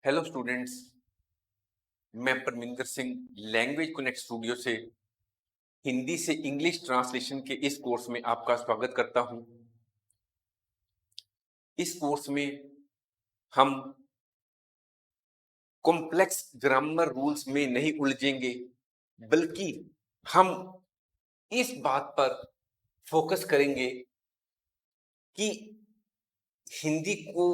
Hello students. मैं Parminder Singh language connect studio से हिंदी से इंग्लिश ट्रांसलेशन के इस कोर्स में आपका स्वागत करता हूं। इस कोर्स में हम कॉम्प्लेक्स ग्रामर रूल्स में नहीं उलझेंगे, बल्कि हम इस बात पर फोकस करेंगे कि हिंदी को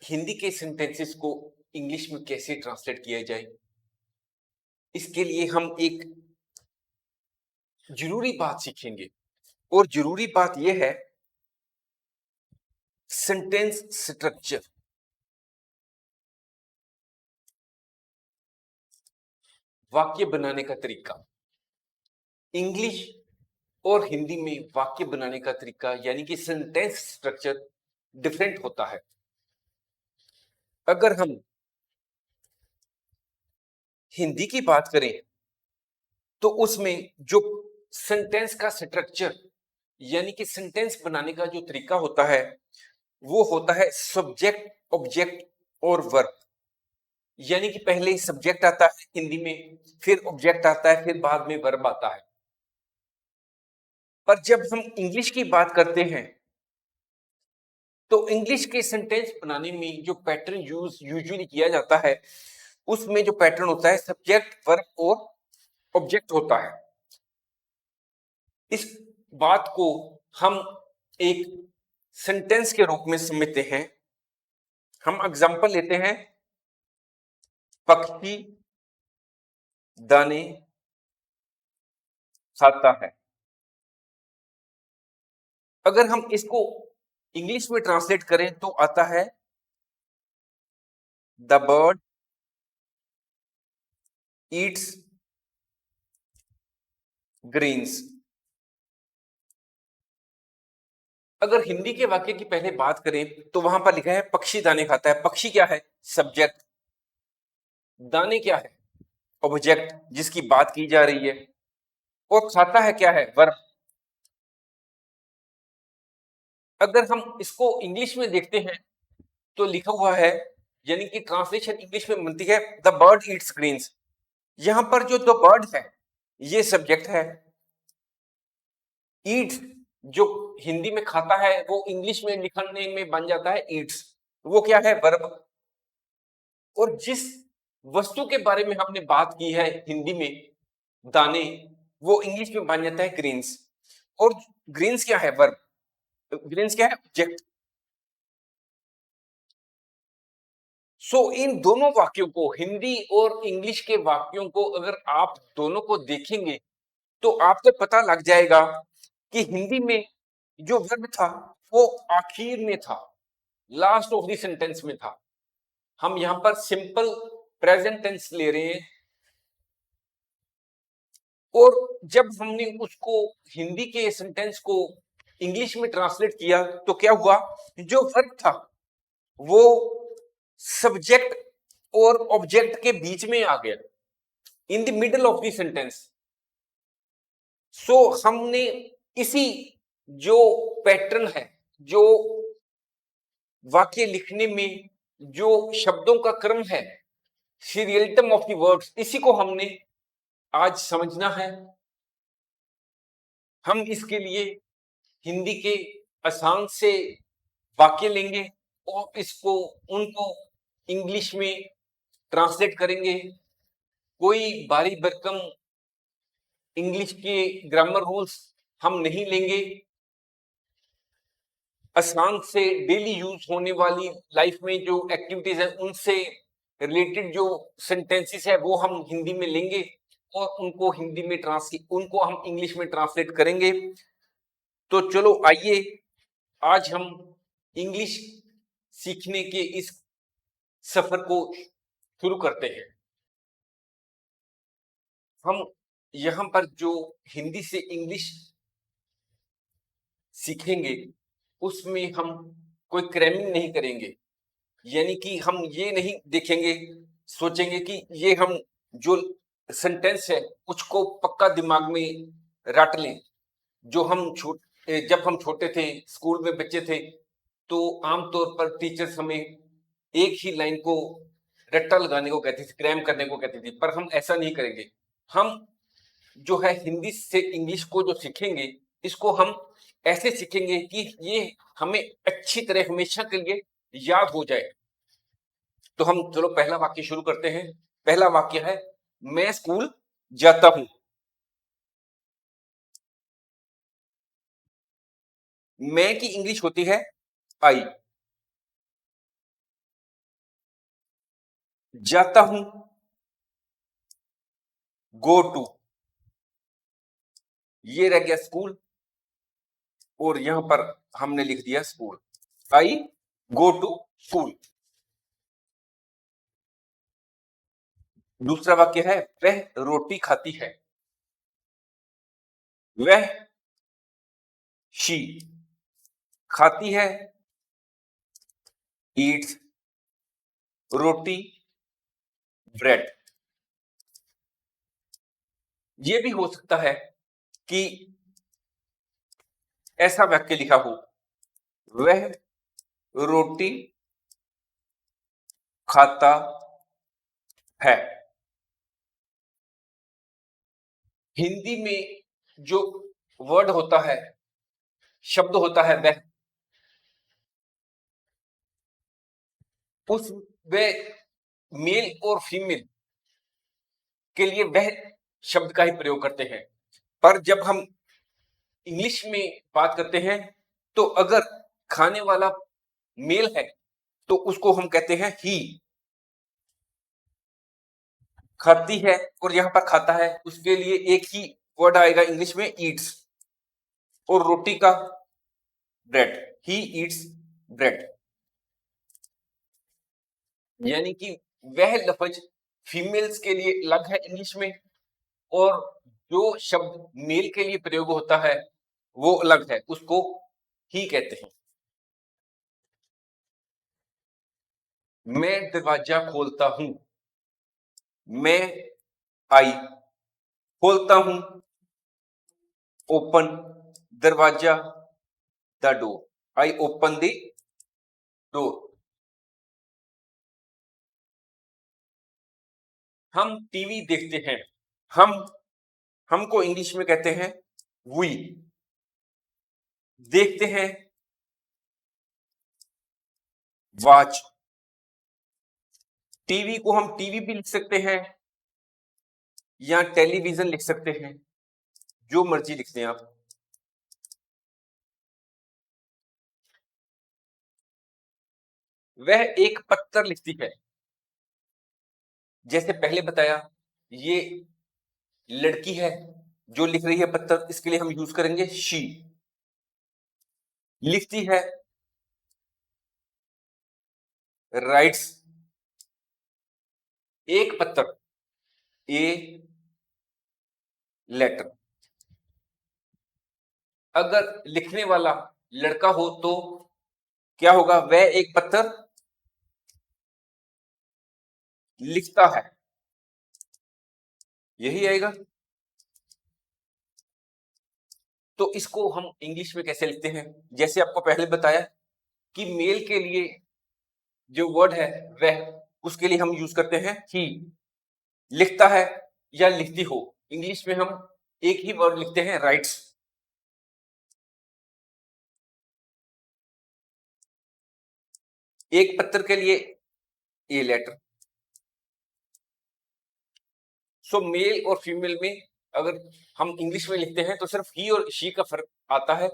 हिंदी के सेंटेंसेस को इंग्लिश में कैसे ट्रांसलेट किया जाए। इसके लिए हम एक जरूरी बात सीखेंगे, और जरूरी बात यह है सेंटेंस स्ट्रक्चर। वाक्य बनाने का तरीका। इंग्लिश और हिंदी में वाक्य बनाने का तरीका यानी कि सेंटेंस स्ट्रक्चर डिफरेंट होता है। अगर हम हिंदी की बात करें तो उसमें जो सेंटेंस का स्ट्रक्चर यानी कि सेंटेंस बनाने का जो तरीका होता है वो होता है सब्जेक्ट, ऑब्जेक्ट और वर्ब। यानी कि पहले सब्जेक्ट आता है हिंदी में, फिर ऑब्जेक्ट आता है, फिर बाद में वर्ब आता है। पर जब हम इंग्लिश की बात करते हैं तो इंग्लिश के सेंटेंस बनाने में जो पैटर्न यूजुअली किया जाता है उसमें जो पैटर्न होता है सब्जेक्ट, वर्ब और ऑब्जेक्ट होता है। इस बात को हम एक सेंटेंस के रूप में समझते हैं। हम एग्जांपल लेते हैं, पक्षी दाने खाता है। अगर हम इसको इंग्लिश में ट्रांसलेट करें तो आता है द बर्ड ईट्स ग्रीन्स। अगर हिंदी के वाक्य की पहले बात करें तो वहां पर लिखा है पक्षी दाने खाता है। पक्षी क्या है? सब्जेक्ट। दाने क्या है? ऑब्जेक्ट जिसकी बात की जा रही है। और खाता है क्या है? वर्ब। अगर हम इसको इंग्लिश में देखते हैं तो लिखा हुआ है, यानी कि ट्रांसलेशन इंग्लिश में बनती है द बर्ड ईट्स ग्रीन्स। यहां पर जो द बर्ड है ये सब्जेक्ट है। ईट्स जो हिंदी में खाता है वो इंग्लिश में लिखने में बन जाता है ईट्स। वो क्या है? वर्ब। और जिस वस्तु के बारे में हमने बात की है हिंदी में, दाने, वो इंग्लिश में बन जाता है ग्रीन्स। और ग्रीन्स क्या है? वर्ब। ग्रीन्स क्या है? ऑब्जेक्ट। सो इन दोनों वाक्यों को, हिंदी और इंग्लिश के वाक्यों को अगर आप दोनों को देखेंगे तो आपको पता लग जाएगा कि हिंदी में जो वर्ब था वो आखिर में था, लास्ट ऑफ द सेंटेंस में था। हम यहां पर सिंपल प्रेजेंट टेंस ले रहे हैं, और जब हमने उसको हिंदी के सेंटेंस को इंग्लिश में ट्रांसलेट किया तो क्या हुआ? जो वर्ब था वो सब्जेक्ट और ऑब्जेक्ट के बीच में आ गया, in the middle of the sentence. So हमने इसी जो पैटर्न है, जो वाक्य लिखने में जो शब्दों का क्रम है, सीरियलिज्म ऑफ द वर्ड्स, इसी को हमने आज समझना है। हम इसके लिए हिंदी के आसान से वाक्य लेंगे और इसको उनको इंग्लिश में ट्रांसलेट करेंगे। कोई भारी भरकम इंग्लिश के ग्रामर रूल्स हम नहीं लेंगे। आसान से डेली यूज होने वाली लाइफ में जो एक्टिविटीज है उनसे रिलेटेड जो सेंटेंसेस है वो हम हिंदी में लेंगे और उनको हम इंग्लिश में ट्रांसलेट करेंगे। तो चलो आइए आज हम इंग्लिश सीखने के इस सफर को शुरू करते हैं। हम यहाँ पर जो हिंदी से इंग्लिश सीखेंगे उसमें हम कोई क्रैमिंग नहीं करेंगे, यानी कि हम ये नहीं देखेंगे, सोचेंगे कि ये हम जो सेंटेंस है उसको पक्का दिमाग में रट लें। जो हम जब हम छोटे थे, स्कूल में बच्चे थे, तो आमतौर पर टीचर्स हमें एक ही लाइन को रट्टा लगाने को कहती थी, क्रैम करने को कहती थी, पर हम ऐसा नहीं करेंगे। हम जो है हिंदी से इंग्लिश को जो सीखेंगे, इसको हम ऐसे सीखेंगे कि ये हमें अच्छी तरह हमेशा के लिए याद हो जाए। तो हम चलो पहला वाक्य शुरू करते हैं। पहला वाक्य है, मैं स्कूल जाता हूं। मैं की इंग्लिश होती है आई। जाता हूं, गो टू। ये रह गया स्कूल, और यहां पर हमने लिख दिया school. I go to school. दूसरा वाक्य है, वह रोटी खाती है। वह शी खाती है, ईट्स रोटी, ब्रेड। ये भी हो सकता है कि ऐसा वाक्य लिखा हो, वह रोटी खाता है। हिंदी में जो वर्ड होता है, शब्द होता है वह, उस वे मेल और फीमेल के लिए वह शब्द का ही प्रयोग करते हैं। पर जब हम इंग्लिश में बात करते हैं, तो अगर खाने वाला मेल है तो उसको हम कहते हैं ही। खाती है और यहां पर खाता है, उसके लिए एक ही वर्ड आएगा इंग्लिश में, ईट्स। और रोटी का ब्रेड, ही ईट्स ब्रेड। यानी कि वह लफ्ज फीमेल्स के लिए अलग है इंग्लिश में, और जो शब्द मेल के लिए प्रयोग होता है वो अलग है, उसको ही कहते हैं। मैं दरवाजा खोलता हूं। मैं आई खोलता हूं, ओपन दरवाजा, the door. I open the door. हम टीवी देखते हैं। हम हमको इंग्लिश में कहते हैं वी। देखते हैं, वॉच। टीवी को हम टीवी भी लिख सकते हैं या टेलीविजन लिख सकते हैं, जो मर्जी लिखते हैं आप। वह एक पत्थर लिखती है। जैसे पहले बताया, ये लड़की है जो लिख रही है पत्थर, इसके लिए हम यूज करेंगे शी। लिखती है, राइट्स एक पत्थर, ए लेटर। अगर लिखने वाला लड़का हो तो क्या होगा, वह एक पत्थर लिखता है, यही आएगा। तो इसको हम इंग्लिश में कैसे लिखते हैं, जैसे आपको पहले बताया कि मेल के लिए जो वर्ड है वह, उसके लिए हम यूज करते हैं ही। लिखता है या लिखती हो, इंग्लिश में हम एक ही वर्ड लिखते हैं, राइट्स। एक पत्र के लिए ए लेटर। सो मेल और फीमेल में अगर हम इंग्लिश में लिखते हैं तो सिर्फ ही और शी का फर्क आता है,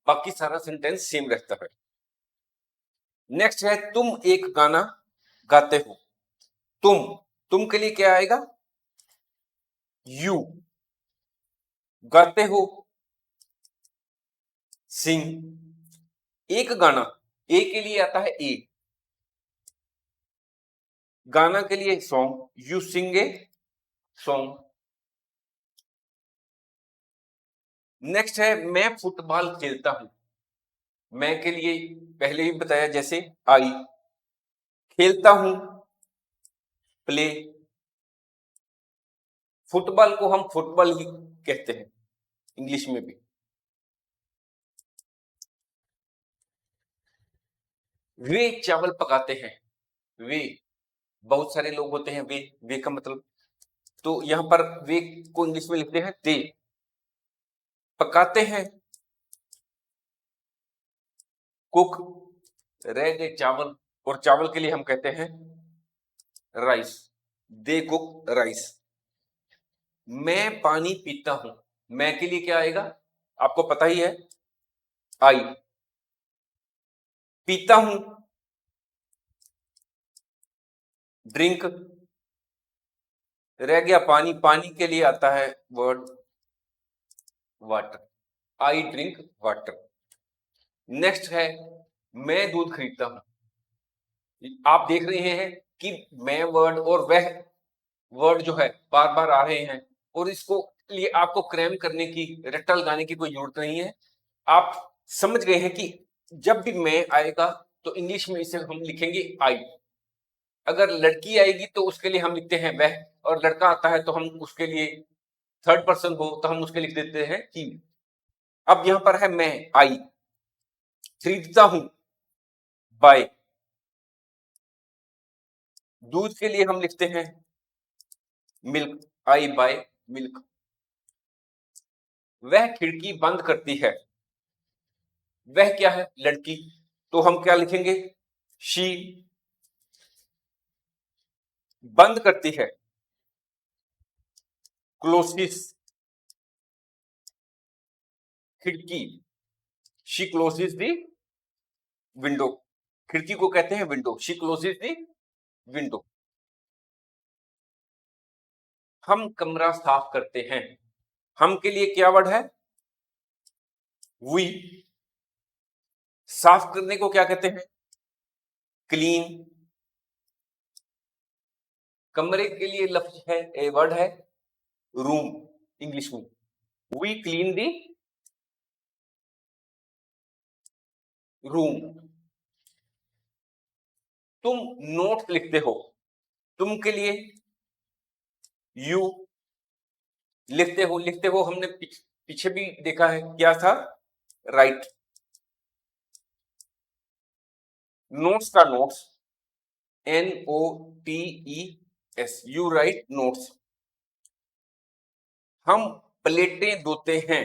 बाकी सारा सेंटेंस सेम रहता है। नेक्स्ट है, तुम एक गाना गाते हो। तुम के लिए क्या आएगा, यू। गाते हो, सिंग। एक गाना, ए के लिए आता है ए। गाना के लिए song, you sing a song. Next है, मैं फुटबॉल खेलता हूं। मैं के लिए पहले ही बताया, जैसे आई। खेलता हूं, प्ले। फुटबॉल को हम फुटबॉल ही कहते हैं इंग्लिश में भी। वे चावल पकाते हैं। वे बहुत सारे लोग होते हैं वे का मतलब, तो यहाँ पर वे को इंग्लिश में लिखते हैं दे। पकाते हैं, कुक, रह गए चावल, और चावल के लिए हम कहते हैं राइस, दे कुक राइस। मैं पानी पीता हूं, मैं के लिए क्या आएगा, आपको पता ही है, आई। पीता हूं, ड्रिंक, रह गया पानी, पानी के लिए आता है word water, I drink water. Next है मैं दूध खरीदता हूं। आप देख रहे हैं कि मैं वर्ड और वह वर्ड जो है बार बार आ रहे हैं, और इसको लिए आपको क्रैम करने की, रट्टा लगाने की कोई जरूरत नहीं है। आप समझ गए हैं कि जब भी मैं आएगा तो इंग्लिश में इसे हम लिखेंगे आई। अगर लड़की आएगी तो उसके लिए हम लिखते हैं वह, और लड़का आता है तो हम उसके लिए, थर्ड पर्सन हो तो हम उसके लिख देते हैं ही। अब यहां पर है मैं, आई। खरीदता हूं, बाय। दूध के लिए हम लिखते हैं मिल्क, आई बाय मिल्क। वह खिड़की बंद करती है, वह क्या है, लड़की, तो हम क्या लिखेंगे, शी। बंद करती है, क्लोसिस, खिड़की, शी क्लोजिस दी विंडो। खिड़की को कहते हैं window, she clozes the window. हम कमरा साफ करते हैं, हम के लिए क्या वर्ड है, वी। साफ करने को क्या कहते हैं, क्लीन। कमरे के लिए लफ्ज है, ए वर्ड है रूम, इंग्लिश में, वी क्लीन दी रूम। तुम नोट लिखते हो, तुम के लिए यू। लिखते हो हमने पीछे भी देखा है क्या था, राइट। नोट्स का notes, NOTES, you right notes. हम प्लेटें धोते हैं,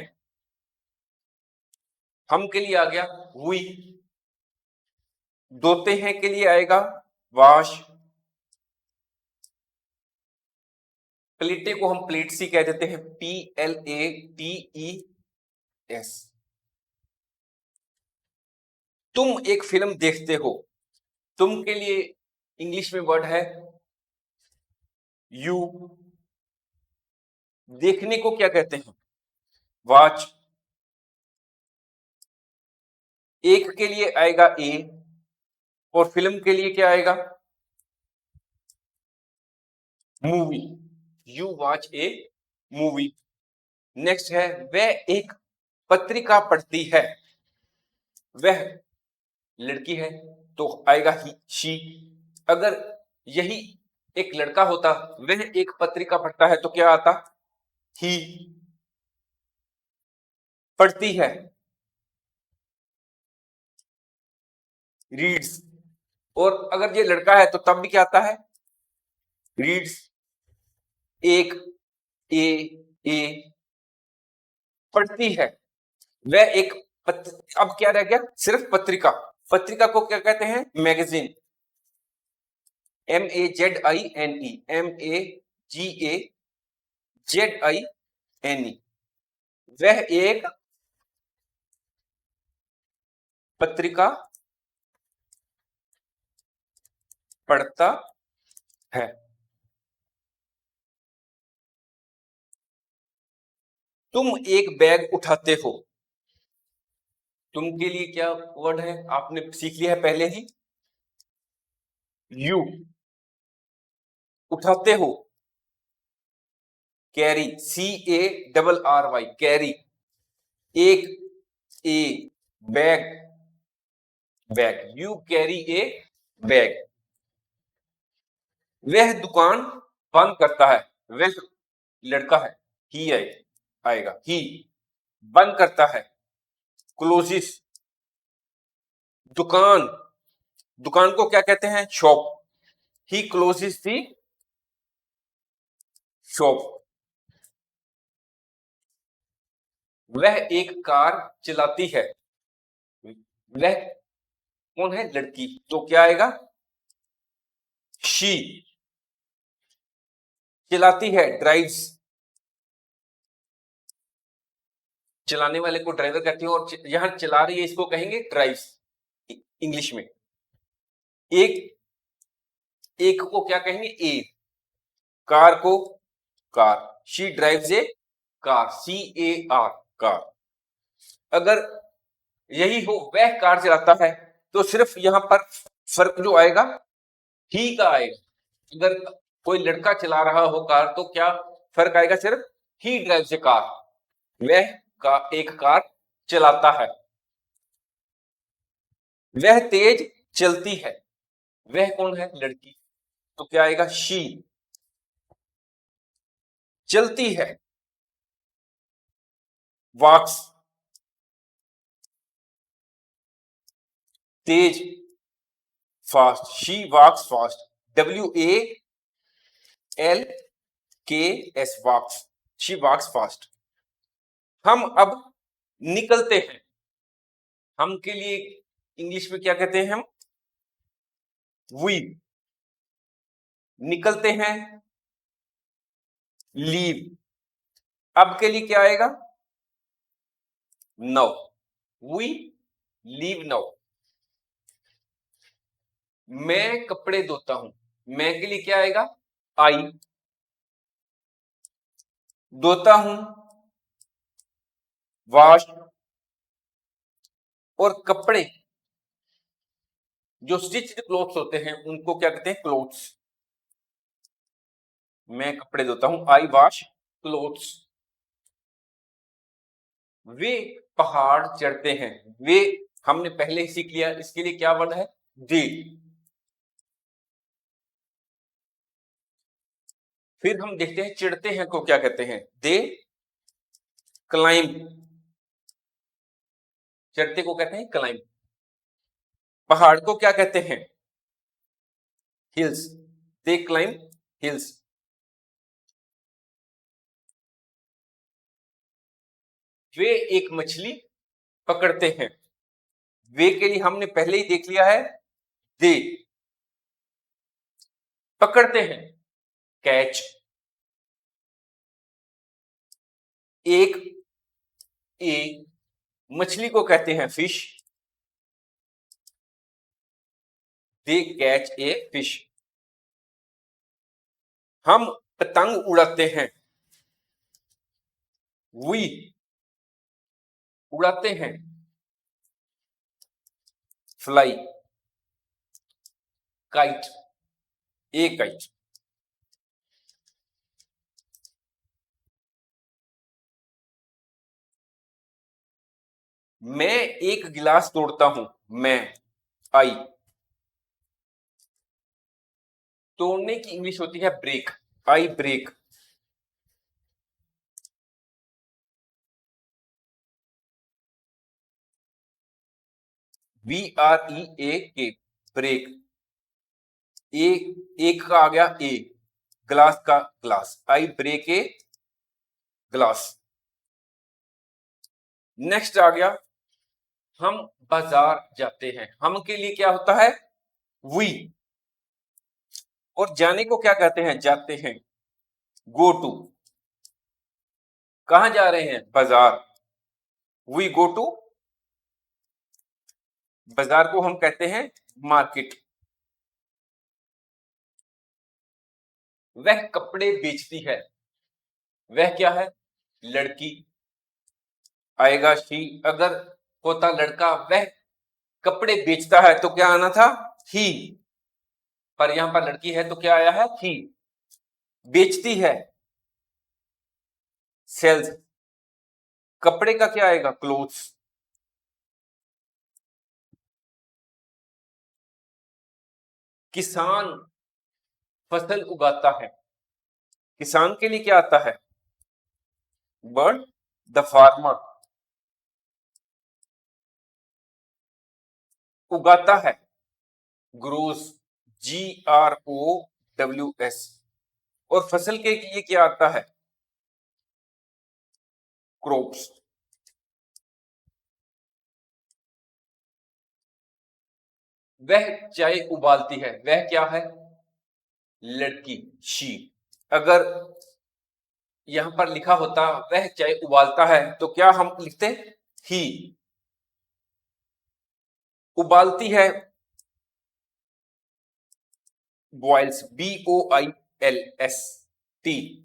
हम के लिए आ गया वी। धोते हैं के लिए आएगा वॉश। प्लेटें को हम प्लेट्स ही कह देते हैं, PLATES। तुम एक फिल्म देखते हो, तुम के लिए इंग्लिश में वर्ड है यू। देखने को क्या कहते हैं, वॉच। एक के लिए आएगा ए, और फिल्म के लिए क्या आएगा, movie, you watch A movie. Next है वह एक पत्रिका पढ़ती है, वह लड़की है तो आएगा ही, शी। अगर यही एक लड़का होता, वह एक पत्रिका पढ़ता है, तो क्या आता, ही। पढ़ती है, रीड्स। और अगर ये लड़का है तो तब भी क्या आता है, रीड्स। एक, ए पढ़ती है, वह एक अब क्या रह गया, सिर्फ पत्रिका। पत्रिका को क्या कहते हैं, मैगजीन, MAZINE, MAGAZINE। वह एक पत्रिका पढ़ता है। तुम एक बैग उठाते हो, तुम के लिए क्या वर्ड है, आपने सीख लिया है पहले ही, यू। उठाते हो, कैरी, CARRY, कैरी। एक, a bag, you carry a bag. वह दुकान बंद करता है, वह लड़का है, ही आएगा ही। बंद करता है, क्लोजिस। दुकान, दुकान को क्या कहते हैं, shop, he closes the shop. वह एक कार चलाती है। वह कौन है? लड़की। तो क्या आएगा? शी। चलाती है, ड्राइव्स। चलाने वाले को ड्राइवर कहती है, और यहां चला रही है इसको कहेंगे ड्राइव्स इंग्लिश में। एक एक को क्या कहेंगे? ए। कार को car. She drives A car, CAR, car. अगर यही हो वह कार चलाता है, तो सिर्फ यहां पर फर्क जो आएगा ही का आएगा। अगर कोई लड़का चला रहा हो कार, तो क्या फर्क आएगा? सिर्फ ही ड्राइव्स ए कार, वह एक कार चलाता है। वह तेज चलती है। वह कौन है? लड़की। तो क्या आएगा? शी। चलती है, वॉक्स। तेज, fast. She walks fast, WALKS, walks. She walks fast. हम अब निकलते हैं। हम के लिए इंग्लिश में क्या कहते हैं? हम वी। निकलते हैं, लीव। अब के लिए क्या आएगा? नाउ। We leave now. मैं कपड़े धोता हूं। मैं के लिए क्या आएगा? आई। धोता हूं, वॉश। और कपड़े जो स्टिच्ड क्लोथ्स होते हैं उनको क्या कहते हैं? क्लोथ्स। मैं कपड़े धोता हूं, आई वॉश क्लोथ्स। वे पहाड़ चढ़ते हैं। वे हमने पहले ही सीख लिया, इसके लिए क्या वर्ड है? दे। फिर हम देखते हैं चढ़ते हैं को क्या कहते हैं? दे क्लाइंब। चढ़ते को कहते हैं क्लाइंब। पहाड़ को क्या कहते हैं? हिल्स। They climb hills. वे एक मछली पकड़ते हैं। वे के लिए हमने पहले ही देख लिया है, दे। पकड़ते हैं, कैच। एक ए मछली को कहते हैं fish. They catch a fish. हम पतंग उड़ाते हैं। वी उड़ाते हैं, फ्लाई। काइट, ए काइट। मैं एक गिलास तोड़ता हूं। मैं, आई। तोड़ने की इंग्लिश होती है break. I break. BREAK, break. एक का आ गया ए, ग्लास का glass. I break a glass. Next आ गया, हम बाजार जाते हैं। हम के लिए क्या होता है? वी। और जाने को क्या कहते हैं? जाते हैं, गो टू। कहां जा रहे हैं? बाजार। वी गो टू बाजार को हम कहते हैं मार्केट। वह कपड़े बेचती है। वह क्या है? लड़की। आएगा शी। अगर होता लड़का, वह कपड़े बेचता है, तो क्या आना था? ही। पर यहां पर लड़की है तो क्या आया है? ही। बेचती है, सेल्स। कपड़े का क्या आएगा? क्लोथ्स। किसान फसल उगाता है। किसान के लिए क्या आता है? Word, the farmer. उगाता है, ग्रोस। GROWS। और फसल के लिए क्या आता है? क्रॉप्स। वह चाय उबालती है, वह क्या है? लड़की, शी। अगर यहां पर लिखा होता वह चाय उबालता है तो क्या हम लिखते? ही। उबालती है, बॉयल्स, BOILS टी।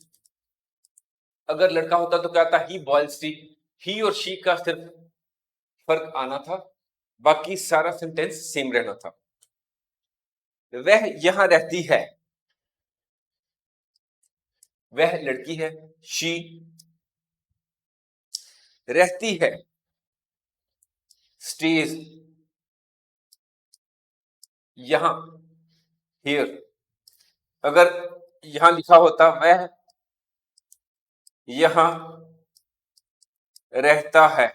अगर लड़का होता तो क्या था? ही बॉयल्स टी। ही और शी का सिर्फ फर्क आना था, बाकी सारा सेंटेंस सेम रहना था। वह यहां रहती है, वह लड़की है, शी। रहती है, स्टेज, यहां, हियर। अगर यहां लिखा होता वह यहां रहता है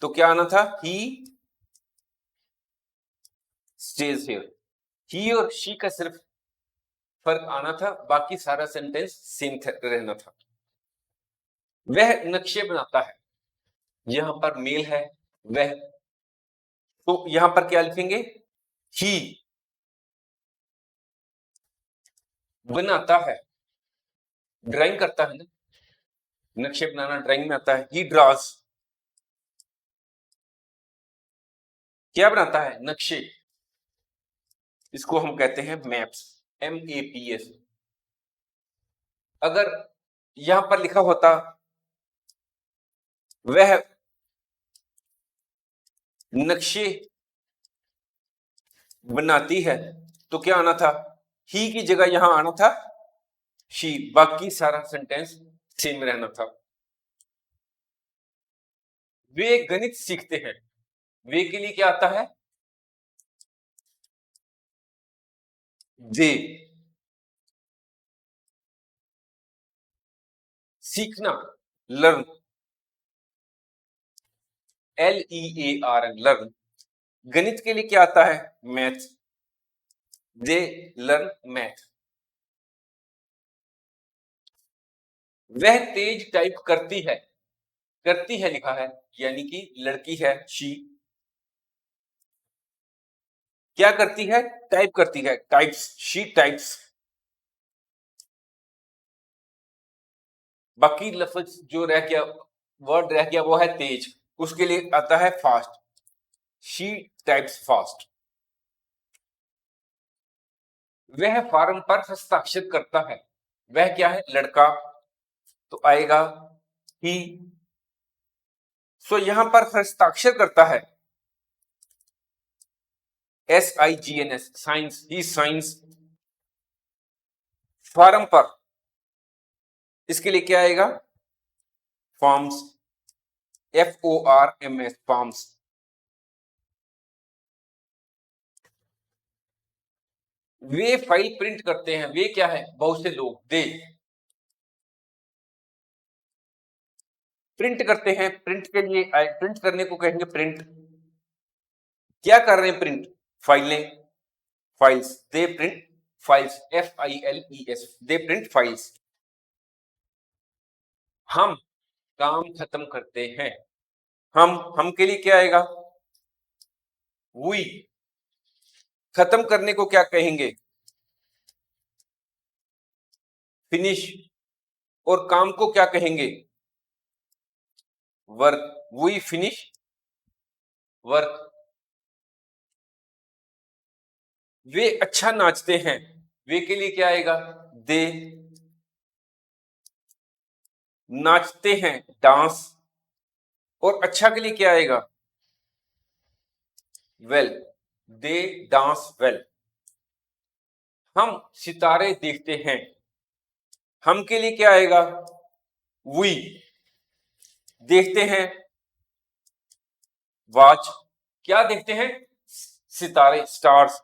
तो क्या आना था? ही स्टेज हियर। ही और शी का सिर्फ फर्क आना था, बाकी सारा सेंटेंस सेम रहना था। वह नक्शे बनाता है, यहां पर मेल है, वह, तो यहां पर क्या लिखेंगे? ही बनाता है, ड्राइंग करता है ना, नक्शे बनाना ड्राइंग में आता है। ही ड्रॉज, क्या बनाता है? नक्शे। इसको हम कहते हैं मैप्स, MAPS। अगर यहां पर लिखा होता वह नक्शे बनाती है तो क्या आना था? ही की जगह यहां आना था शी, बाकी सारा सेंटेंस सेम रहना था। वे गणित सीखते हैं, वे के लिए क्या आता है? दे। सीखना, लर्न, LEARN, लर्न। गणित के लिए क्या आता है? Math, they learn math. वह तेज टाइप करती है, करती है लिखा है, यानी कि लड़की है, शी। क्या करती है? टाइप करती है, टाइप्स, शी टाइप्स। बाकी लफ्ज जो रह गया, वर्ड रह गया, वो है तेज, उसके लिए आता है फास्ट, शी टाइप्स फास्ट। वह फॉर्म पर हस्ताक्षर करता है, वह क्या है? लड़का, तो आएगा ही। सो यहां पर हस्ताक्षर करता है, SIGNS, साइंस, ही साइंस। फॉर्म पर, इसके लिए क्या आएगा? Forms, FORMS, forms. वे फाइल प्रिंट करते हैं, वे क्या है? बहुत से लोग, दे। प्रिंट करते हैं, प्रिंट के लिए प्रिंट करने को कहेंगे प्रिंट। क्या कर रहे हैं? प्रिंट, फाइलें, फाइल्स, दे प्रिंट फाइल्स, FILES, दे प्रिंट फाइल्स। हम काम खत्म करते हैं, हम के लिए क्या आएगा? वी। खत्म करने को क्या कहेंगे? फिनिश। और काम को क्या कहेंगे? Work, we finish work. वे अच्छा नाचते हैं, वे के लिए क्या आएगा? दे नाचते हैं, डांस। और अच्छा के लिए क्या आएगा? वेल, दे डांस वेल। हम सितारे देखते हैं, हम के लिए क्या आएगा? वी देखते हैं, वॉच। क्या देखते हैं? सितारे, स्टार्स।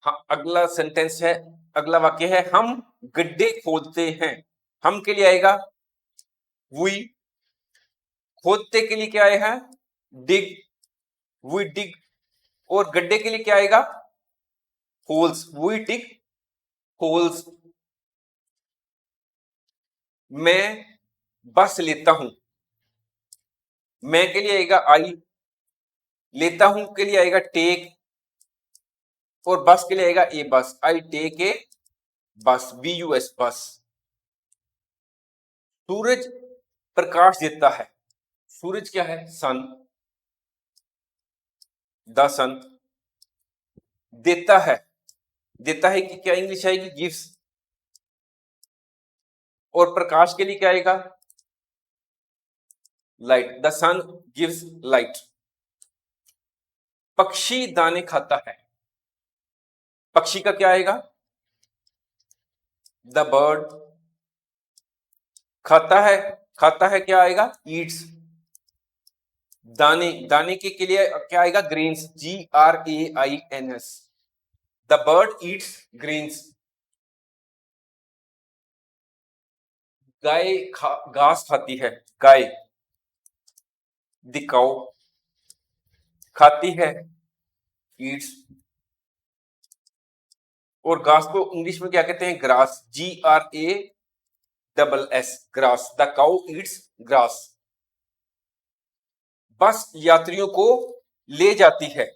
हाँ, अगला सेंटेंस है, अगला वाक्य है, हम गड्ढे खोदते हैं, हम के लिए आएगा वी। खोदते के लिए क्या आया है? Dig, we dig. और गड्ढे के लिए क्या आएगा? Holes, we dig holes. मैं बस लेता हूं, मैं के लिए आएगा आई, लेता हूं के लिए आएगा टेक, और बस के लिए आएगा ए बस, आई टेक ए बस, BUS बस। सूरज प्रकाश देता है, सूरज क्या है? सन, द सन। देता है, देता है कि क्या इंग्लिश आएगी? गिव्स। और प्रकाश के लिए क्या आएगा? Light, the sun gives light. पक्षी दाने खाता है, पक्षी का क्या आएगा? The bird. खाता है, खाता है क्या आएगा? ईट्स। दाने, दाने के लिए क्या आएगा? Grains, GRAINS। The bird eats grains. गाय घास खाती है, गाय, द काउ। खाती है, ईट्स। और घास को इंग्लिश में क्या कहते हैं? Grass, GRASS, grass. The cow Yeats grass. बस यात्रियों को ले जाती है,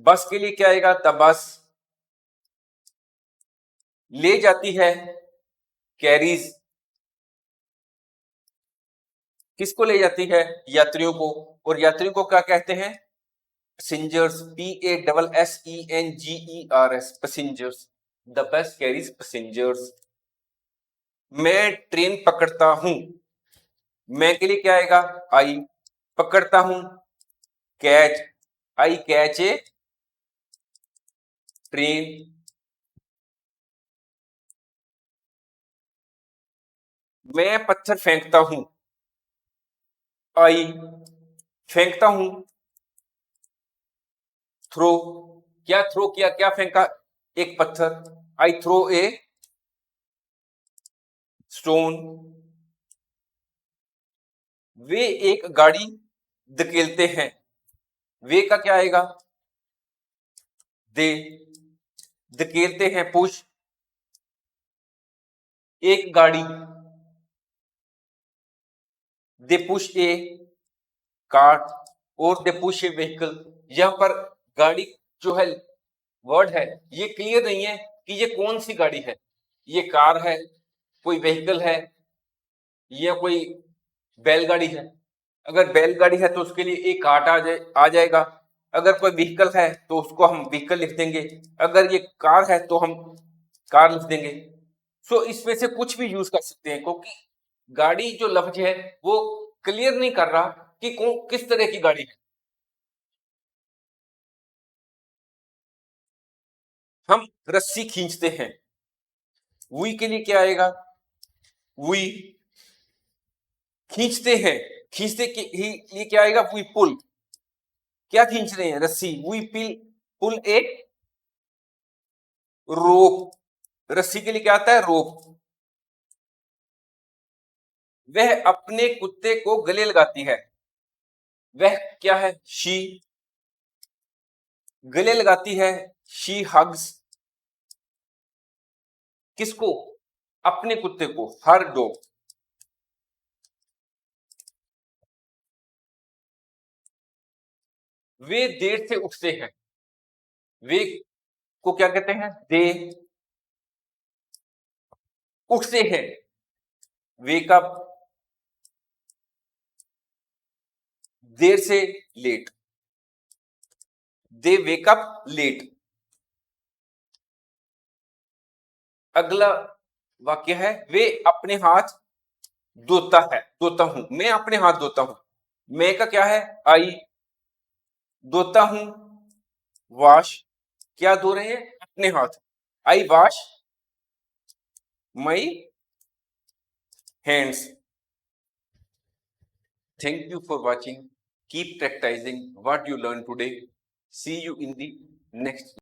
बस के लिए क्या आएगा? The bus. ले जाती है, कैरीज। किसको ले जाती है? यात्रियों को। और यात्रियों को क्या कहते हैं? Passengers, PASSENGERS, passengers. The bus carries passengers. मैं ट्रेन पकड़ता हूं, मैं के लिए क्या आएगा? आई। पकड़ता हूं, catch, I catch a train. मैं पत्थर फेंकता हूं, आई फेंकता हूं, थ्रो। क्या थ्रो किया? क्या फेंका? एक पत्थर, आई थ्रो ए स्टोन। वे एक गाड़ी धकेलते हैं, वे का क्या आएगा? दे। धकेलते हैं, पुश। एक गाड़ी, दे पुश ए कार्ट, और दे पुश ए व्हीकल। यहां पर गाड़ी जो है, वर्ड है, ये क्लियर नहीं है कि ये कौन सी गाड़ी है। ये कार है, कोई व्हीकल है, या कोई बैलगाड़ी है। अगर बैलगाड़ी है तो उसके लिए एक कार्ट आ जाएगा। अगर कोई व्हीकल है तो उसको हम व्हीकल लिख देंगे। अगर ये कार है तो हम कार लिख देंगे। सो इसमें से कुछ भी यूज कर सकते हैं, क्योंकि गाड़ी जो लफ्ज है वो क्लियर नहीं कर रहा कि किस तरह की गाड़ी है। हम रस्सी खींचते हैं, वी के लिए क्या आएगा? वी। खींचते हैं, खींचते के लिए क्या आएगा? We pull. क्या खींच रहे हैं? रस्सी, वी पुल ए रोप। रस्सी के लिए क्या आता है? रोप। वह अपने कुत्ते को गले लगाती है, वह क्या है? शी। गले लगाती है, शी हग्स। किसको? अपने कुत्ते को, हर डॉग। वे देर से उठते हैं, वे को क्या कहते हैं? दे उठते हैं, वेकअप। देर से, लेट, दे वेकअप लेट। अगला वाक्य है, वे अपने हाथ धोता है, धोता हूं, मैं अपने हाथ धोता हूं। मैं का क्या है? आई। धोता हूं, वॉश। क्या धो रहे हैं? अपने हाथ, I wash my hands. Thank you for watching. Keep practicing what you learned today. See you in the next